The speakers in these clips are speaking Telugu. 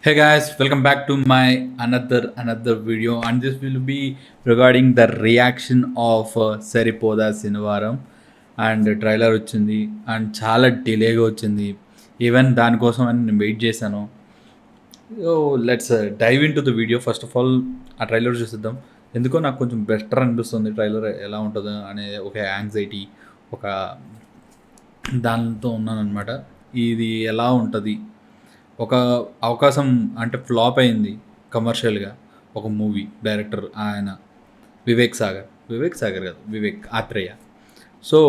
Hey guys, welcome back to my another video, and this will be regarding the reaction of Seripoda Sinvaram and trailer వచ్చింది అండ్ చాలా డిలేగా వచ్చింది. ఈవెన్ దానికోసం అని నేను వెయిట్ చేశాను. Let's dive into the video. First of all ఆ ట్రైలర్ చూసిద్దాం. ఎందుకో నాకు కొంచెం బెటర్ అనిపిస్తుంది ట్రైలర్ ఎలా ఉంటుందో అనే ఒక యాంగ్జైటీ, ఒక దాంతో ఉన్నానన్నమాట. ఇది ఎలా ఉంటుంది, ఒక అవకాశం అంటే ఫ్లాప్ అయింది కమర్షియల్గా. ఒక మూవీ డైరెక్టర్ ఆయన వివేక్ సాగర్ కాదు, వివేక్ ఆత్రేయ. సో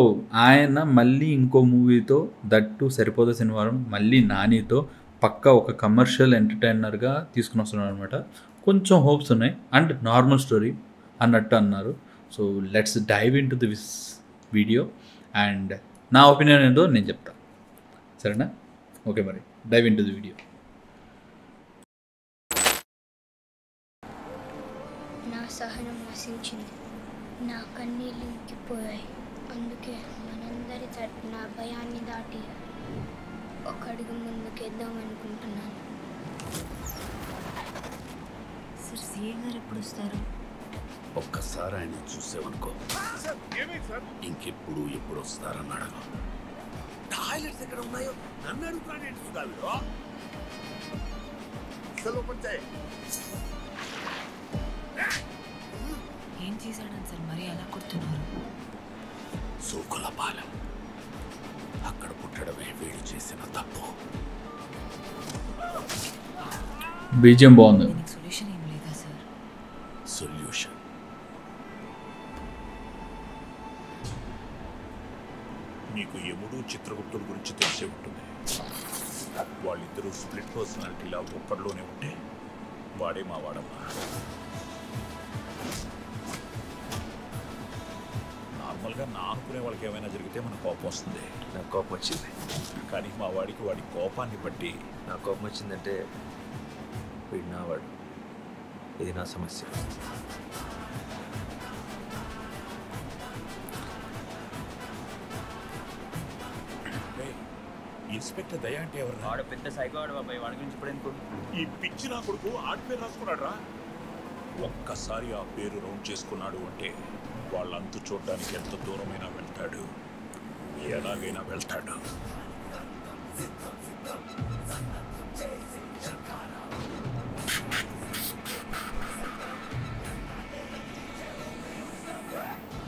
ఆయన మళ్ళీ ఇంకో మూవీతో దట్టు సరిపోదా శనివారం మళ్ళీ నానితో పక్క ఒక కమర్షియల్ ఎంటర్టైనర్గా తీసుకుని వస్తున్నాడు అనమాట. కొంచెం హోప్స్ ఉన్నాయి అండ్ నార్మల్ స్టోరీ అన్నట్టు అన్నారు. So let's dive into this video and నా ఒపీనియన్ ఏంటో నేను చెప్తా, సరేనా? ఓకే, మరి dive into the video. నా సహనం నశించింది, నా కన్నీళ్ళు ఇంకిపోయాయి. అందుకే మనందరి తరపున భయాన్ని దాటి ఒక అడుగు ముందుకేద్దాం అనుకుంటున్నాను. సార్ సీఏ గారు ఎప్పుడు వస్తారు? ఒక్కసారి ఆయన చూసేవనుకో, ఇంకెప్పుడు ఎప్పుడు వస్తారని అడగ. టాయిలెట్స్ ఎక్కడ ఉన్నాయో నన్ను అడుగుతాడు. ఏం చేశాడని సార్ మరి అలా కొడుతున్నారు? సూకుల పాలెం అక్కడ పుట్టడమే వీడు చేసిన తప్పు. బీజియం బాగుంది. దీనికి సొల్యూషన్ ఏం లేదా సార్? సొల్యూషన్ మీకు యముడు చిత్రగుప్తుల గురించి తెలిసే ఉంటుంది. వాళ్ళిద్దరూ స్ప్లిట్ పర్సనాలిటీలా ఒక్కడిలోనే ఉంటే వాడే మా వాడమ్మా. నార్మల్గా నా అనుకునే వాళ్ళకి ఏమైనా జరిగితే మన కోపం వస్తుంది. నాకు కోపం వచ్చింది, కానీ మా వాడికి వాడి కోపాన్ని బట్టి నాకు కోపం వచ్చిందంటే వీడు నా వాడు. ఇది నా సమస్య. ఇన్స్పెక్టర్ దయ అంటే ఎవరు? వాడు పెద్ద సైకో వాడు బాబాయ్, వాడి గురించి ఇప్పుడు ఎందుకు? ఈ పిచ్చి నా కొడుకు ఆడి పేరు రాసుకున్నాడు రా. ఒక్కసారి ఆ పేరు రౌండ్ చేసుకున్నాడు అంటే వాళ్ళంతు చూడడానికి ఎంత దూరమైనా వెళ్తాడు, ఎలాగైనా వెళ్తాడు.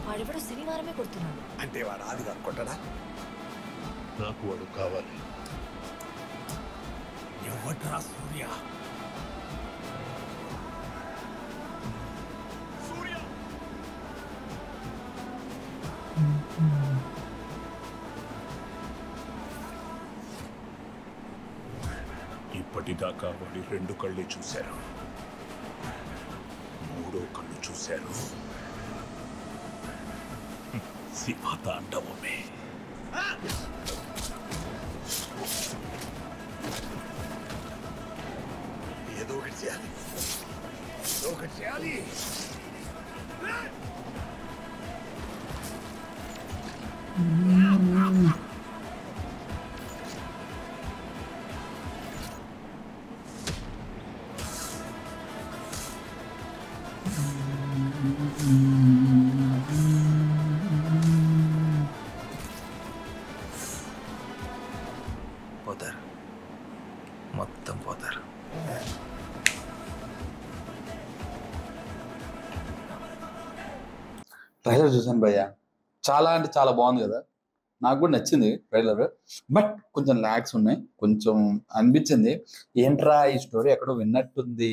వాడెవడో శనివారమే కొడుతున్నాడు. అంటే వాడు ఆదిగా కొట్టడా? నాకు వాడు కావాలి. ఎవడ్రా సూర్య? ఇప్పటిదాకా వాడి రెండు కళ్ళు చూశారు, మూడో కళ్ళు చూశారు. శివతాండవమే. ఏదో ఒకటి చేయాలి, ఏదో ఒకటి చేయాలి. పోతారు, మొత్తం పోతారు. ట్రైలర్ చూసాను భయ్య, చాలా అంటే చాలా బాగుంది కదా. నాకు కూడా నచ్చింది ట్రైలర్. బట్ కొంచెం ల్యాగ్స్ ఉన్నాయి, కొంచెం అనిపించింది ఏంట్రా ఈ స్టోరీ ఎక్కడో విన్నట్టుంది.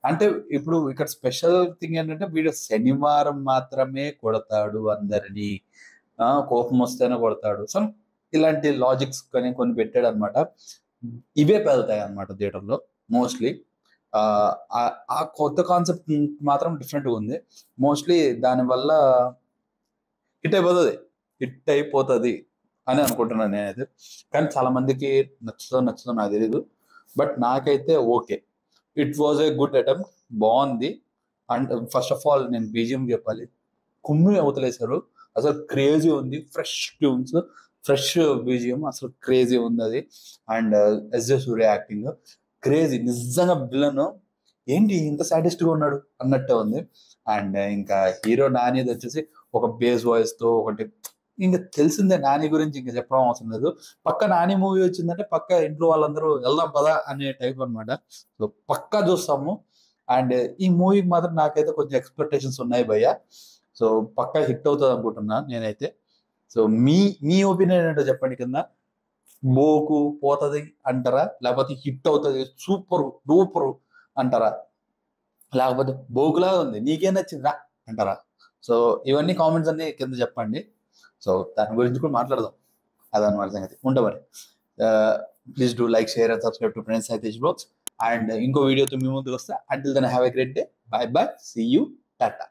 అంటే ఇప్పుడు ఇక్కడ స్పెషల్ థింగ్ ఏంటంటే వీడు శనివారం మాత్రమే కొడతాడు అందరినీ, కోపం వస్తేనే కొడతాడు. సో ఇలాంటి లాజిక్స్ కానీ కొన్ని పెట్టాడు అనమాట. ఇవే పెళ్తాయి అనమాట థియేటర్లో మోస్ట్లీ. ఆ కొత్త కాన్సెప్ట్ మాత్రం డిఫరెంట్గా ఉంది. మోస్ట్లీ దానివల్ల హిట్ అయిపోతుంది అని అనుకుంటున్నాను నేనైతే. కానీ చాలా మందికి నచ్చుతో నాకు తెలీదు. బట్ నాకైతే okay, it was a good attempt, బాగుంది. అండ్ ఫస్ట్ ఆఫ్ ఆల్ నేను బీజిఎం చెప్పాలి, కుమ్మి అవతలేశారు అసలు. క్రేజీ ఉంది, ఫ్రెష్ ట్యూన్స్, ఫ్రెష్ బీజిఎం, అసలు క్రేజీ ఉంది అది. And S J Surya acting crazy నిజంగా విలన్ ఏంటి ఇంత సాటిస్ట్గా ఉన్నాడు అన్నట్టే ఉంది. అండ్ ఇంకా హీరో నానిది వచ్చేసి ఒక బేస్ వాయిస్ తో ఒకటి, ఇంకా తెలిసిందే నాని గురించి ఇంకా చెప్పడం అవసరం లేదు. పక్క నాని మూవీ వచ్చిందంటే పక్క ఇంట్లో వాళ్ళందరూ వెళ్దాం పదా అనే టైప్ అనమాట. సో పక్కా చూస్తాము. అండ్ ఈ మూవీకి మాత్రం నాకైతే కొంచెం ఎక్స్పెక్టేషన్స్ ఉన్నాయి భయ్య. సో పక్కా హిట్ అవుతుంది అనుకుంటున్నా నేనైతే. సో మీ ఒపీనియన్ ఏంటో చెప్పండి కింద. బోకు పోతుంది అంటారా, లేకపోతే హిట్ అవుతుంది సూపర్ డూపర్ అంటారా, లేకపోతే బోకులా ఉంది నీకేం నచ్చిందా అంటారా? సో ఇవన్నీ కామెంట్స్ అన్ని కింద చెప్పండి. సో దాని గురించి కూడా మాట్లాడదాం. అదనమాట సంగతి. ఉంటా మరి. Please do like, share and subscribe to friends Saitesh blogs. And ఇంకో వీడియోతో మీ ముందుకు వస్తా. Until then have a great day. Bye bye, see you, Tata.